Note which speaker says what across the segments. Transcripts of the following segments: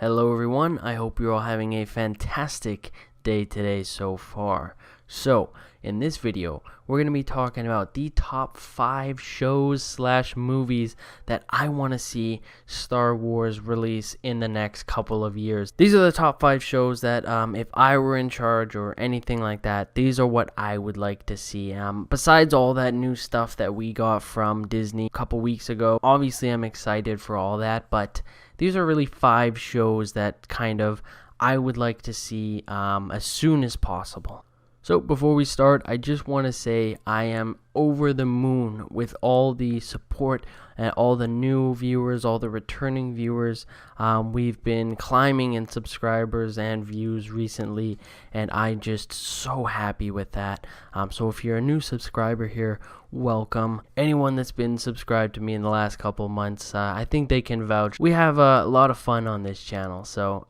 Speaker 1: Hello everyone, I hope you're all having a fantastic day today so far. So, in this video, we're going to be talking about the top 5 shows / movies that I want to see Star Wars release in the next couple of years. These are the top 5 shows that if I were in charge or anything like that, these are what I would like to see. Besides all that new stuff that we got from Disney a couple weeks ago, obviously I'm excited for all that, but these are really 5 shows that kind of I would like to see as soon as possible. So before we start, I just want to say I am over the moon with all the support and all the new viewers, all the returning viewers. We've been climbing in subscribers and views recently, and I'm just so happy with that. So if you're a new subscriber here, welcome. Anyone that's been subscribed to me in the last couple months, I think they can vouch. We have a lot of fun on this channel. So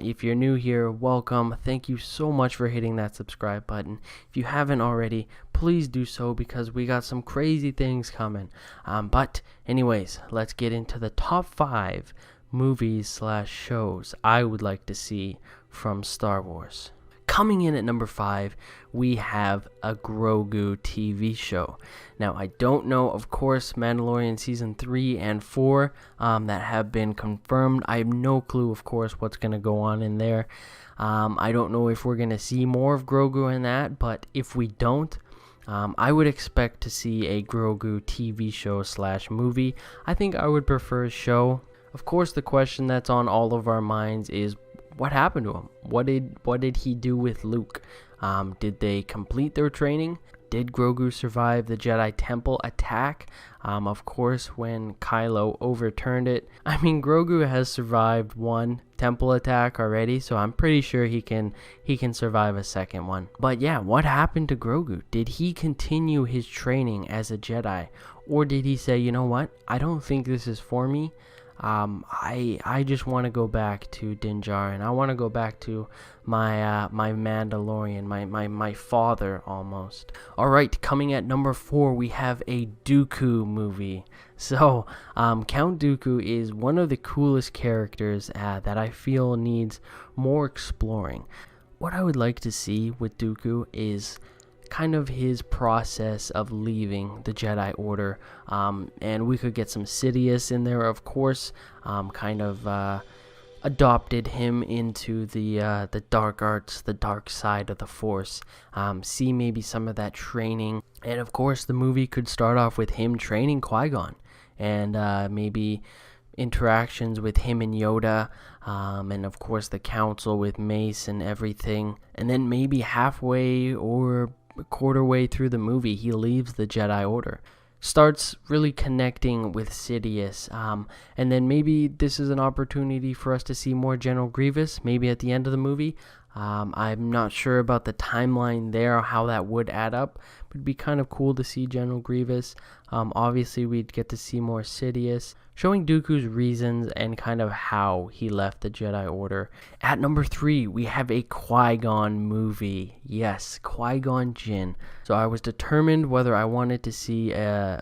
Speaker 1: if you're new here, welcome. Thank you so much for hitting that subscribe button. If you haven't already, please do so because we got some crazy things coming. But anyways, let's get into the top 5 movies / shows I would like to see from Star Wars. Coming in at number 5, we have a Grogu TV show. Now, I don't know, of course, Mandalorian Season 3 and 4 that have been confirmed. I have no clue, of course, what's going to go on in there. I don't know if we're going to see more of Grogu in that, but if we don't, I would expect to see a Grogu TV show / movie. I think I would prefer a show. Of course, the question that's on all of our minds is, what happened to him? What did he do with Luke? Did they complete their training? Did Grogu survive the Jedi Temple attack? Of course, when Kylo overturned it. I mean, Grogu has survived one temple attack already, so I'm pretty sure he can survive a second one. But yeah, what happened to Grogu? Did he continue his training as a Jedi? Or did he say, you know what? I don't think this is for me. I just want to go back to Din Djarin. I want to go back to my my Mandalorian, my father almost. All right, coming at number 4, we have a Dooku movie. So, Count Dooku is one of the coolest characters that I feel needs more exploring. What I would like to see with Dooku is kind of his process of leaving the Jedi Order, and we could get some Sidious in there, of course. Kind of adopted him into the dark arts, the dark side of the Force. See maybe some of that training, and of course the movie could start off with him training Qui-Gon, and maybe interactions with him and Yoda, and of course the council with Mace and everything, and then maybe halfway or a quarter way through the movie he leaves the Jedi Order, starts really connecting with Sidious, and then maybe this is an opportunity for us to see more General Grievous maybe at the end of the movie. I'm not sure about the timeline there, how that would add up, but it'd be kind of cool to see General Grievous. Obviously we'd get to see more Sidious, showing Dooku's reasons and kind of how he left the Jedi Order. At number 3, we have a Qui-Gon movie. Yes, Qui-Gon Jinn. So I was determined whether I wanted to see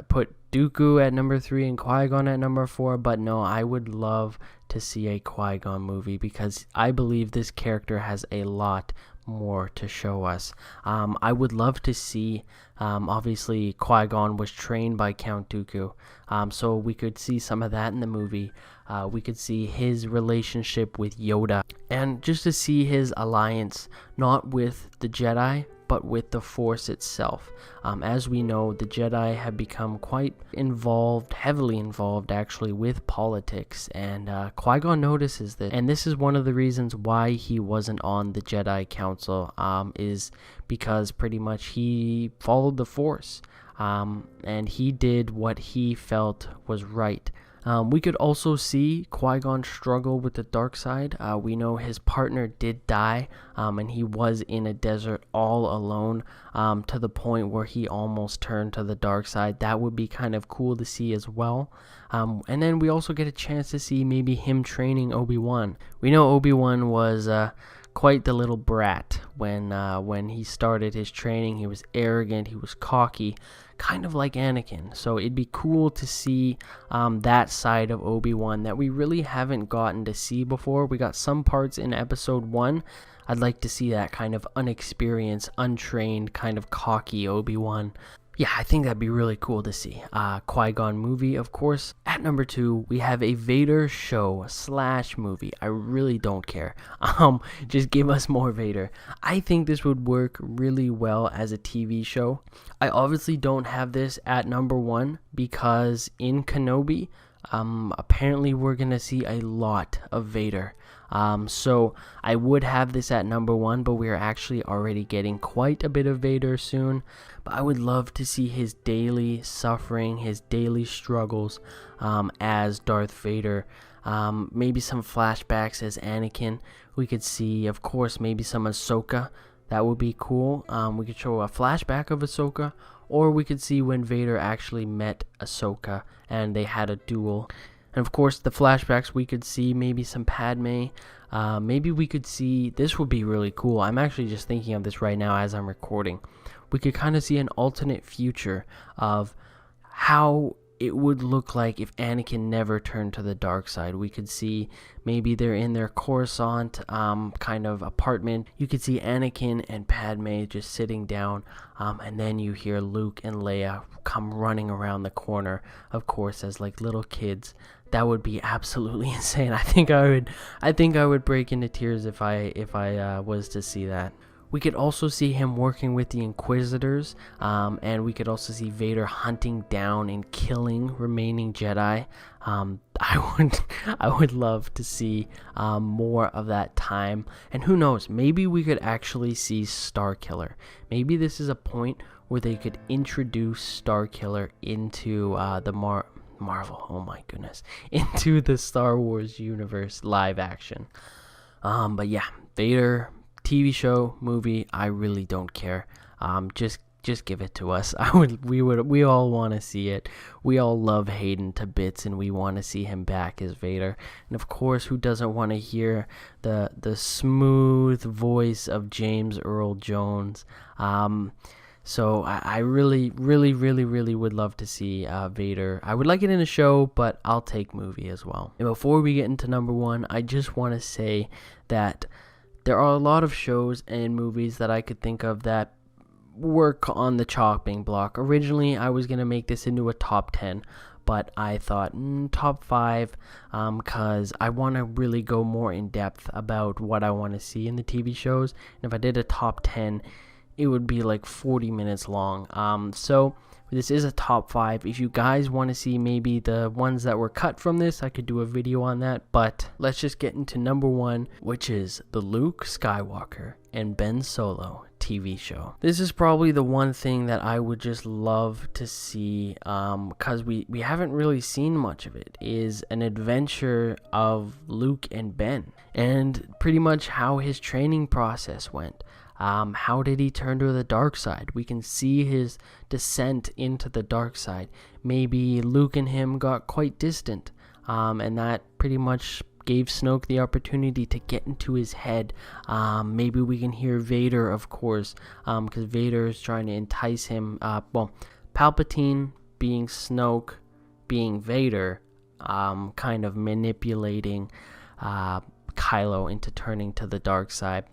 Speaker 1: put Dooku at number 3 and Qui-Gon at number 4, but no, I would love to see a Qui-Gon movie because I believe this character has a lot more to show us. I would love to see, obviously Qui-Gon was trained by Count Dooku, so we could see some of that in the movie. We could see his relationship with Yoda, and just to see his alliance not with the Jedi but with the Force itself. As we know, the Jedi have become quite involved, heavily involved actually, with politics, and Qui-Gon notices this, and this is one of the reasons why he wasn't on the Jedi Council, is because pretty much he followed the Force, and he did what he felt was right. We could also see Qui-Gon struggle with the dark side. We know his partner did die, and he was in a desert all alone, to the point where he almost turned to the dark side. That would be kind of cool to see as well. And then we also get a chance to see maybe him training Obi-Wan. We know Obi-Wan was quite the little brat when he started his training. He was arrogant, he was cocky, kind of like Anakin. So it'd be cool to see that side of Obi-Wan that we really haven't gotten to see before. We got some parts in episode 1. I'd like to see that kind of unexperienced, untrained, kind of cocky Obi-Wan. Yeah, I think that'd be really cool to see. Qui-Gon Movie, of course. At number 2, we have a Vader show / movie. I really don't care. Just give us more Vader. I think this would work really well as a TV show. I obviously don't have this at number 1 because in Kenobi, apparently we're gonna see a lot of Vader. So I would have this at number 1, but we're actually already getting quite a bit of Vader soon. But I would love to see his daily suffering, his daily struggles as Darth Vader. Maybe some flashbacks as Anakin. We could see, of course, maybe some Ahsoka. That would be cool. We could show a flashback of Ahsoka, or we could see when Vader actually met Ahsoka and they had a duel. And of course, the flashbacks, we could see maybe some Padme. Maybe we could see, this would be really cool. I'm actually just thinking of this right now as I'm recording. We could kind of see an alternate future of how it would look like if Anakin never turned to the dark side. We could see maybe they're in their Coruscant kind of apartment. You could see Anakin and Padme just sitting down, and then you hear Luke and Leia come running around the corner, of course, as like little kids. That would be absolutely insane. I think I would break into tears if I was to see that. We could also see him working with the Inquisitors, and we could also see Vader hunting down and killing remaining Jedi. I would love to see more of that time, and who knows, maybe we could actually see Starkiller. Maybe this is a point where they could introduce Starkiller into the Marvel, oh my goodness, into the Star Wars universe live action. But yeah, Vader TV show, movie, I really don't care. Just give it to us. We all want to see it. We all love Hayden to bits, and we want to see him back as Vader. And of course, who doesn't want to hear the smooth voice of James Earl Jones? So I really would love to see Vader. I would like it in a show, but I'll take movie as well. And before we get into number 1, I just want to say that there are a lot of shows and movies that I could think of that work on the chopping block. Originally, I was going to make this into a top 10, but I thought top 5 because I want to really go more in depth about what I want to see in the TV shows. And if I did a top 10, it would be like 40 minutes long. So this is a top 5. If you guys want to see maybe the ones that were cut from this, I could do a video on that. But let's just get into number 1, which is the Luke Skywalker and Ben Solo TV show. This is probably the one thing that I would just love to see, because we haven't really seen much of it, is an adventure of Luke and Ben, and pretty much how his training process went. How did he turn to the dark side? We can see his descent into the dark side. Maybe Luke and him got quite distant, and that pretty much gave Snoke the opportunity to get into his head. Maybe we can hear Vader, of course, because Vader is trying to entice him. Palpatine being Snoke, being Vader, kind of manipulating Kylo into turning to the dark side.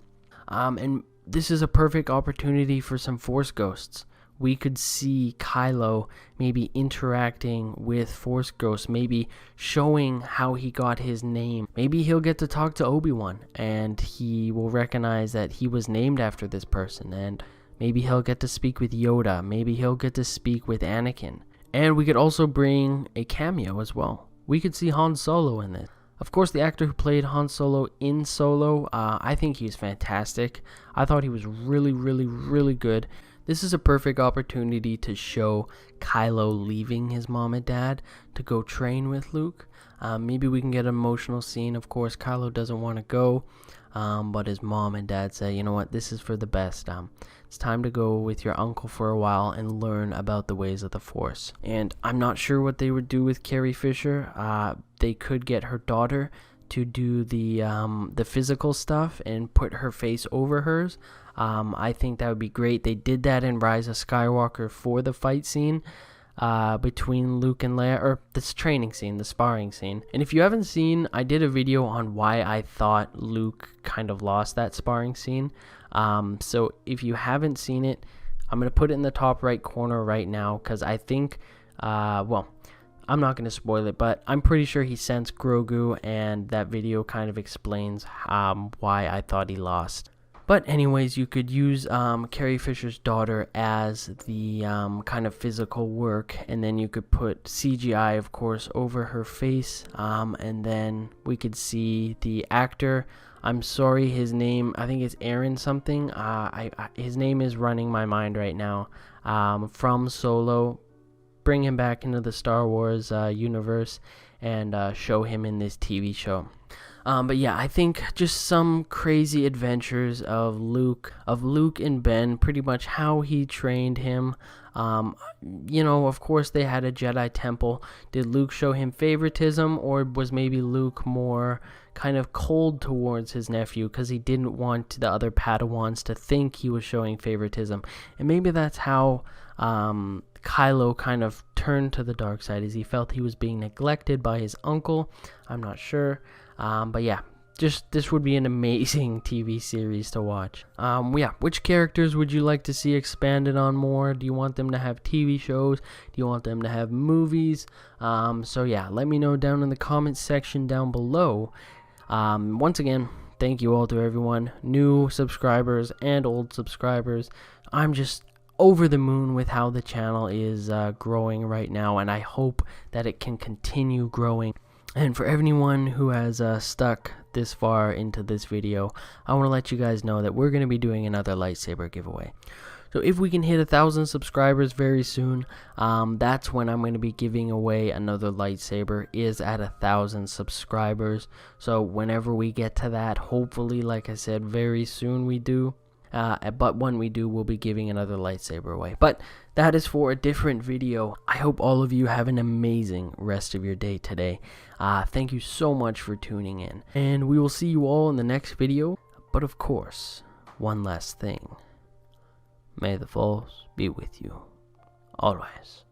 Speaker 1: And this is a perfect opportunity for some Force ghosts. We could see Kylo maybe interacting with Force ghosts, maybe showing how he got his name. Maybe he'll get to talk to Obi-Wan, and he will recognize that he was named after this person, and maybe he'll get to speak with Yoda. Maybe he'll get to speak with Anakin. And we could also bring a cameo as well. We could see Han Solo in this. Of course, the actor who played Han Solo in Solo, I think he's fantastic. I thought he was really good. This is a perfect opportunity to show Kylo leaving his mom and dad to go train with Luke. Maybe we can get an emotional scene. Of course, Kylo doesn't want to go, but his mom and dad say, you know what, this is for the best. It's time to go with your uncle for a while and learn about the ways of the Force. And I'm not sure what they would do with Carrie Fisher. They could get her daughter to do the physical stuff and put her face over hers. I think that would be great. They did that in Rise of Skywalker for the fight scene between Luke and Leia, or this training scene, the sparring scene. And if you haven't seen, I did a video on why I thought Luke kind of lost that sparring scene. So if you haven't seen it, I'm going to put it in the top right corner right now, because I think, well, I'm not going to spoil it, but I'm pretty sure he sensed Grogu, and that video kind of explains why I thought he lost. But anyways, you could use Carrie Fisher's daughter as the kind of physical work, and then you could put CGI, of course, over her face, and then we could see the actor. I'm sorry, his name, I think it's Aaron something. His name is running my mind right now. From Solo. Bring him back into the Star Wars universe and show him in this TV show. But yeah, I think just some crazy adventures of Luke and Ben, pretty much how he trained him. You know, of course they had a Jedi temple. Did Luke show him favoritism, or was maybe Luke more kind of cold towards his nephew because he didn't want the other Padawans to think he was showing favoritism? And maybe that's how Kylo kind of turned to the dark side, as he felt he was being neglected by his uncle. I'm not sure. But yeah, just this would be an amazing TV series to watch. Yeah, which characters would you like to see expanded on more? Do you want them to have TV shows? Do you want them to have movies? So yeah, let me know down in the comments section down below. Once again, thank you all to everyone, new subscribers and old subscribers. I'm just over the moon with how the channel is growing right now, and I hope that it can continue growing. And for everyone who has stuck this far into this video, I want to let you guys know that we're going to be doing another lightsaber giveaway. So if we can hit 1,000 subscribers very soon, that's when I'm going to be giving away another lightsaber, is at 1,000 subscribers. So whenever we get to that, hopefully, like I said, very soon we do. But when we do, we'll be giving another lightsaber away. But that is for a different video. I hope all of you have an amazing rest of your day today. Thank you so much for tuning in. And we will see you all in the next video. But of course, one last thing. May the Force be with you always.